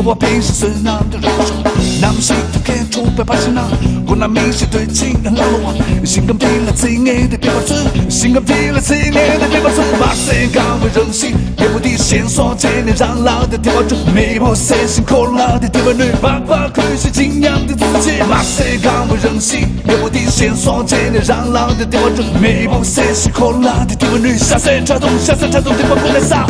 我平时是那的人生，那么心头看出白发现那，我那明显对情人老我，心甘情愿亲爱的别把嘴，心甘情愿亲爱的别把嘴，马赛岗位任性，也不敌线索，千年让老的电话准，没我三辛苦了的电话女，爸爸可是敬仰的自己，马赛岗位任性，也不敌线索，千年让老的电话准，没我三辛苦了的电话女，下山插动，下山插动，电话过来撒。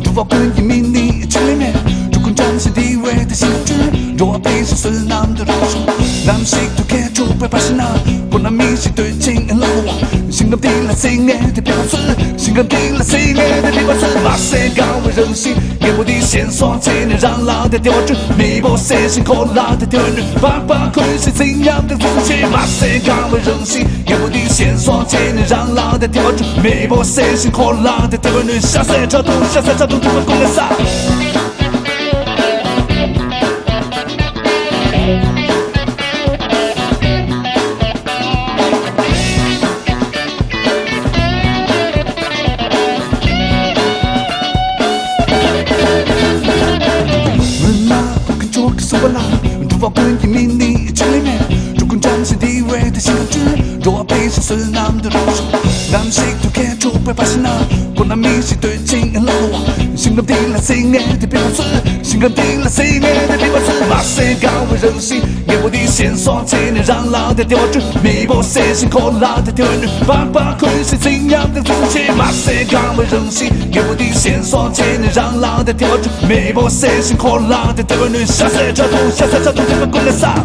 突发困移迷你情里面，主攻展现地位的心智，若平时是那么的人生，那么心头看出白发是那，不能明显对情人老我，心甘情愿亲爱的别把嘴，心甘情愿亲爱的别把嘴，马赛岗位任性，也不敌线索，千年让老的电话准，弥补三辛苦老的电话女，爸爸可是敬仰的自己，马赛岗位任性，也不敌线索，千年让老的电话准，弥补三辛苦老的电话女，下山插动，下山插动，电话过来撒。突发困移迷你情里面，主攻展现地位的心智，若平时是那么的人生，那么心头看出白发是那，不能明显对情人老我，心甘情愿亲爱的别把嘴，心甘情愿亲爱的别把嘴，马赛岗位任性，也不敌线索，千年让老的电话准，弥补三辛苦老的电话女，爸爸可是敬仰的自己，马赛岗位任性，也不敌线索，千年让老的电话准，弥补三辛苦老的电话女，下山插动，下山插动，电话过来撒。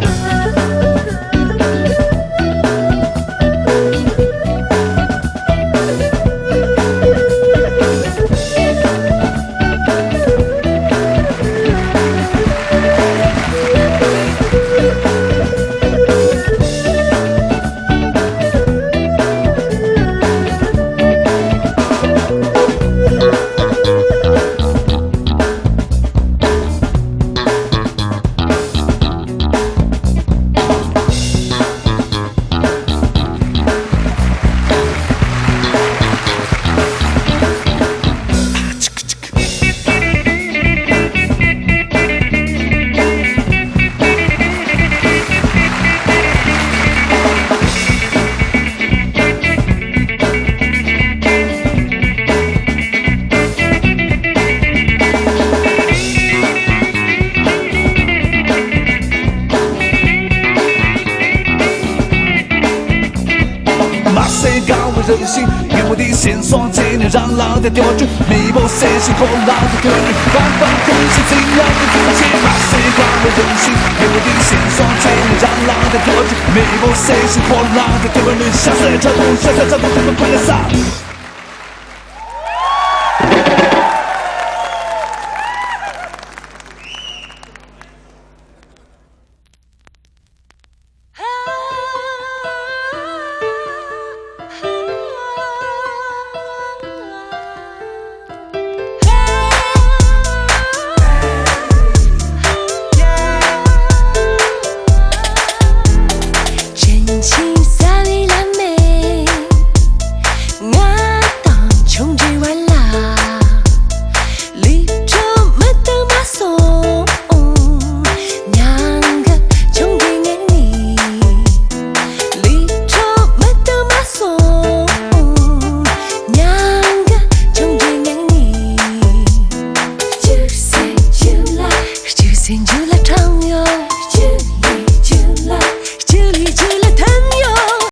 马赛岗位任性，也不敌线索，千年让老的电话准，弥补三辛苦老的电话女，爸爸可是敬仰的自己，马赛岗位任性，也不敌线索，千年让老的电话准，弥补三辛苦老的电话女，下山插动，下山插动，电话过来撒。